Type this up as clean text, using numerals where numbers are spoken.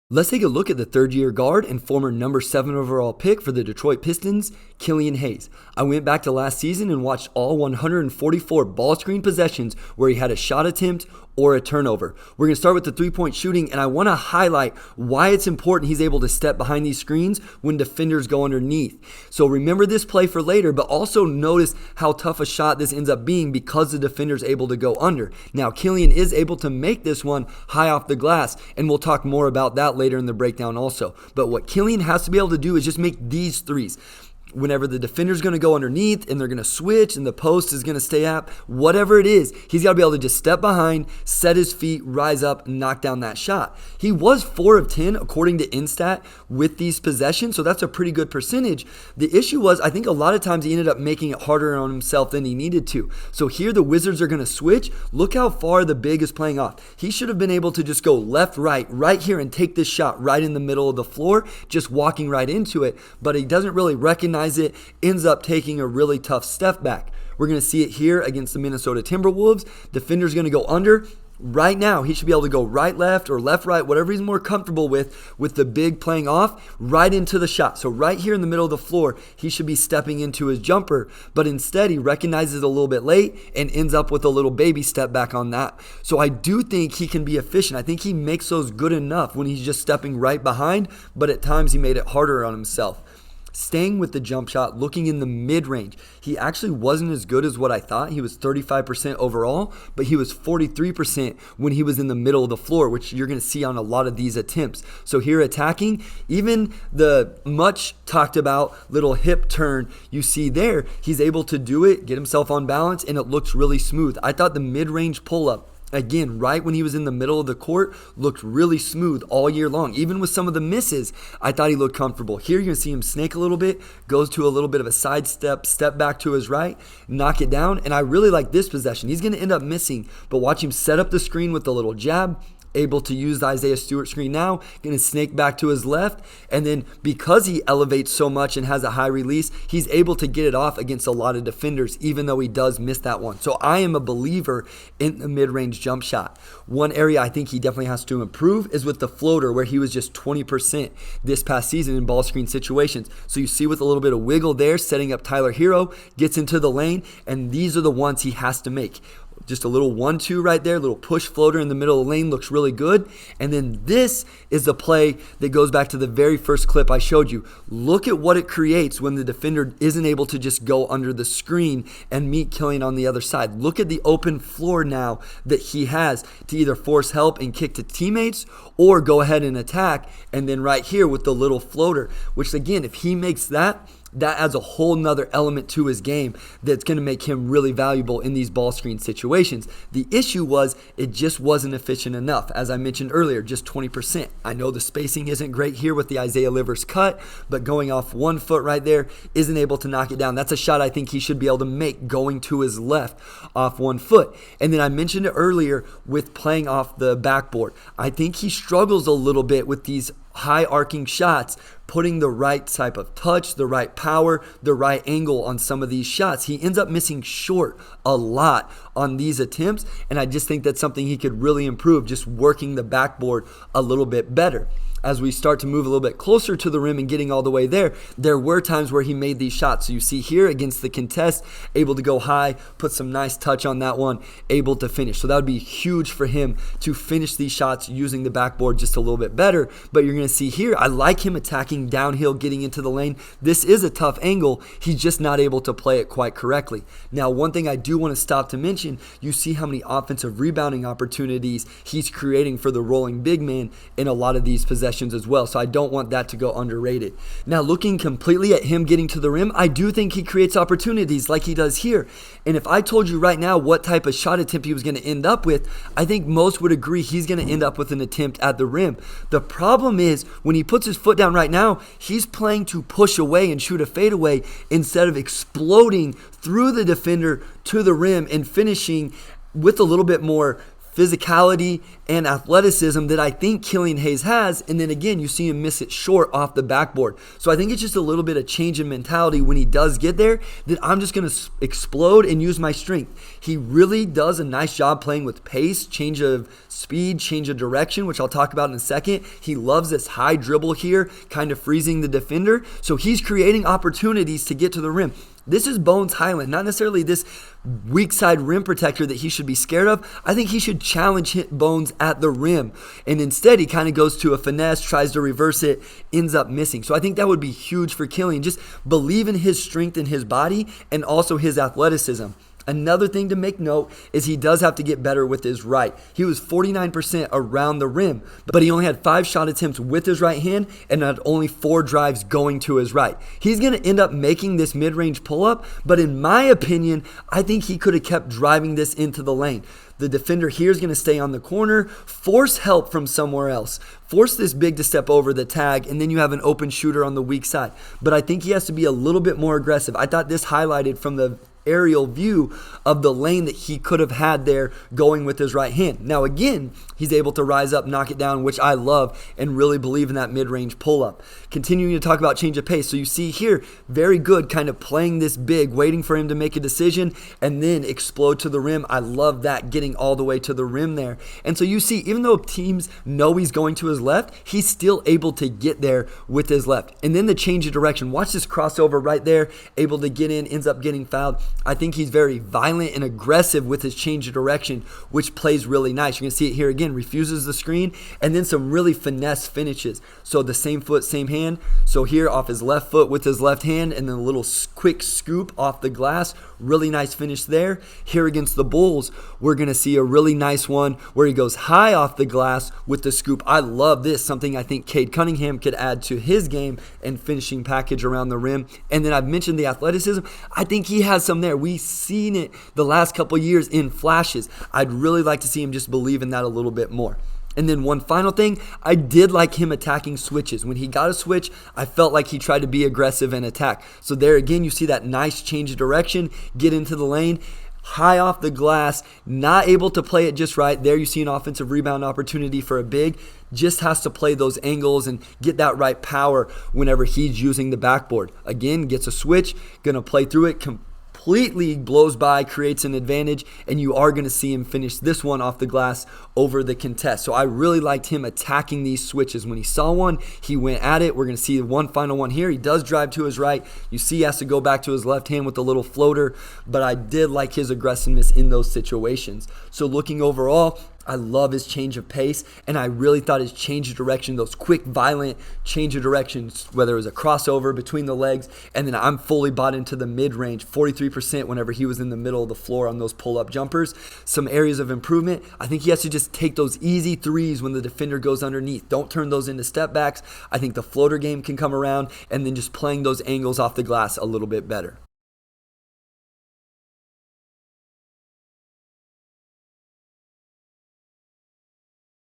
Let's take a look at the third-year guard and former number 7 overall pick for the Detroit Pistons, Killian Hayes. I went back to last season and watched all 144 ball screen possessions where he had a shot attempt or a turnover. We're going to start with the three-point shooting, and I want to highlight why it's important he's able to step behind these screens when defenders go underneath. So remember this play for later, but also notice how tough a shot this ends up being because the defender's able to go under. Now, Killian is able to make this one high off the glass, and we'll talk more about that later in the breakdown also. But what Killian has to be able to do is just make these threes. Whenever the defender's going to go underneath and they're going to switch and the post is going to stay up, whatever it is, he's got to be able to just step behind, set his feet, rise up, and knock down that shot. He was 4 of 10 according to Instat with these possessions, so that's a pretty good percentage. The issue was, I think a lot of times he ended up making it harder on himself than he needed to. So here the Wizards are going to switch. Look how far the big is playing off. He should have been able to just go left, right here and take this shot right in the middle of the floor, just walking right into it, but he doesn't really recognize it, ends up taking a really tough step back. We're going to see it here against the Minnesota Timberwolves. Defender's going to go under. Right now, he should be able to go right, left, or left, right, whatever he's more comfortable with the big playing off, right into the shot. So right here in the middle of the floor, he should be stepping into his jumper, but instead he recognizes it a little bit late and ends up with a little baby step back on that. So I do think he can be efficient. I think he makes those good enough when he's just stepping right behind, but at times he made it harder on himself. Staying with the jump shot, looking in the mid-range, he actually wasn't as good as what I thought. He was 35% overall, but he was 43% when he was in the middle of the floor, which you're going to see on a lot of these attempts. So here attacking, even the much talked about little hip turn you see there, he's able to do it, get himself on balance, and it looks really smooth. I thought the mid-range pull-up, again, right when he was in the middle of the court, looked really smooth all year long. Even with some of the misses, I thought he looked comfortable. Here you're going to see him snake a little bit, goes to a little bit of a side step back to his right, knock it down, and I really like this possession. He's going to end up missing, but watch him set up the screen with the little jab, able to use the Isaiah Stewart screen now, going to snake back to his left, and then because he elevates so much and has a high release, he's able to get it off against a lot of defenders, even though he does miss that one. So I am a believer in the mid-range jump shot. One area I think he definitely has to improve is with the floater, where he was just 20% this past season in ball screen situations. So you see with a little bit of wiggle there, setting up Tyler Hero, gets into the lane, and these are the ones he has to make. Just a little 1-2 right there, little push floater in the middle of the lane, looks really good. And then this is the play that goes back to the very first clip I showed you. Look at what it creates when the defender isn't able to just go under the screen and meet Killian on the other side. Look at the open floor now that he has to either force help and kick to teammates or go ahead and attack. And then right here with the little floater, which again, if he makes that adds a whole nother element to his game that's going to make him really valuable in these ball screen situations. The issue was it just wasn't efficient enough. As I mentioned earlier, just 20%. I know the spacing isn't great here with the Isaiah Livers cut, but going off 1 foot right there isn't able to knock it down. That's a shot I think he should be able to make going to his left off 1 foot. And then I mentioned it earlier with playing off the backboard. I think he struggles a little bit with these high arcing shots, putting the right type of touch, the right power, the right angle on some of these shots. He ends up missing short a lot on these attempts, and I just think that's something he could really improve, just working the backboard a little bit better. As we start to move a little bit closer to the rim and getting all the way there were times where he made these shots. So you see here against the contest, able to go high, put some nice touch on that one, able to finish. So that would be huge for him to finish these shots using the backboard just a little bit better. But you're going to see here, I like him attacking downhill, getting into the lane. This is a tough angle. He's just not able to play it quite correctly. Now, one thing I do want to stop to mention, you see how many offensive rebounding opportunities he's creating for the rolling big man in a lot of these possessions as well, so I don't want that to go underrated. Now, looking completely at him getting to the rim, I do think he creates opportunities like he does here. And if I told you right now what type of shot attempt he was going to end up with, I think most would agree he's going to end up with an attempt at the rim. The problem is when he puts his foot down right now, he's playing to push away and shoot a fadeaway instead of exploding through the defender to the rim and finishing with a little bit more physicality and athleticism that I think Killian Hayes has, and then again, you see him miss it short off the backboard. So I think it's just a little bit of change in mentality when he does get there, that I'm just going to explode and use my strength. He really does a nice job playing with pace, change of speed, change of direction, which I'll talk about in a second. He loves this high dribble here, kind of freezing the defender. So he's creating opportunities to get to the rim. This is Bones Highland, not necessarily this weak side rim protector that he should be scared of. I think he should challenge hit Bones at the rim. And instead, he kind of goes to a finesse, tries to reverse it, ends up missing. So I think that would be huge for Killian. Just believe in his strength in his body and also his athleticism. Another thing to make note is he does have to get better with his right. He was 49% around the rim, but he only had 5 shot attempts with his right hand and had only 4 drives going to his right. He's going to end up making this mid-range pull-up, but in my opinion, I think he could have kept driving this into the lane. The defender here is going to stay on the corner, force help from somewhere else. Force this big to step over the tag, and then you have an open shooter on the weak side. But I think he has to be a little bit more aggressive. I thought this highlighted from the aerial view of the lane that he could have had there going with his right hand. Now again, he's able to rise up, knock it down, which I love and really believe in that mid-range pull-up. Continuing to talk about change of pace. So you see here, very good kind of playing this big, waiting for him to make a decision and then explode to the rim. I love that, getting all the way to the rim there. And so you see, even though teams know he's going to his left, he's still able to get there with his left. And then the change of direction. Watch this crossover right there, able to get in, ends up getting fouled. I think he's very violent and aggressive with his change of direction, which plays really nice. You're going to see it here again, refuses the screen, and then some really finesse finishes. So the same foot, same hand. So here off his left foot with his left hand, and then a little quick scoop off the glass. Really nice finish there. Here against the Bulls, we're going to see a really nice one where he goes high off the glass with the scoop. I love this, something I think Cade Cunningham could add to his game and finishing package around the rim. And then I've mentioned the athleticism. I think he has some there. We've seen it the last couple years in flashes. I'd really like to see him just believe in that a little bit more. And then one final thing, I did like him attacking switches. When he got a switch, I felt like he tried to be aggressive and attack. So there again, you see that nice change of direction, get into the lane, high off the glass, not able to play it just right. There you see an offensive rebound opportunity for a big. Just has to play those angles and get that right power whenever he's using the backboard. Again, gets a switch, gonna play through it, completely blows by, creates an advantage, and you are going to see him finish this one off the glass over the contest. So I really liked him attacking these switches. When he saw one, he went at it. We're going to see one final one here. He does drive to his right. You see he has to go back to his left hand with the little floater, but I did like his aggressiveness in those situations. So looking overall, I love his change of pace, and I really thought his change of direction, those quick, violent change of directions, whether it was a crossover between the legs, and then I'm fully bought into the mid-range, 43% whenever he was in the middle of the floor on those pull-up jumpers. Some areas of improvement, I think he has to just take those easy threes when the defender goes underneath. Don't turn those into step backs. I think the floater game can come around, and then just playing those angles off the glass a little bit better.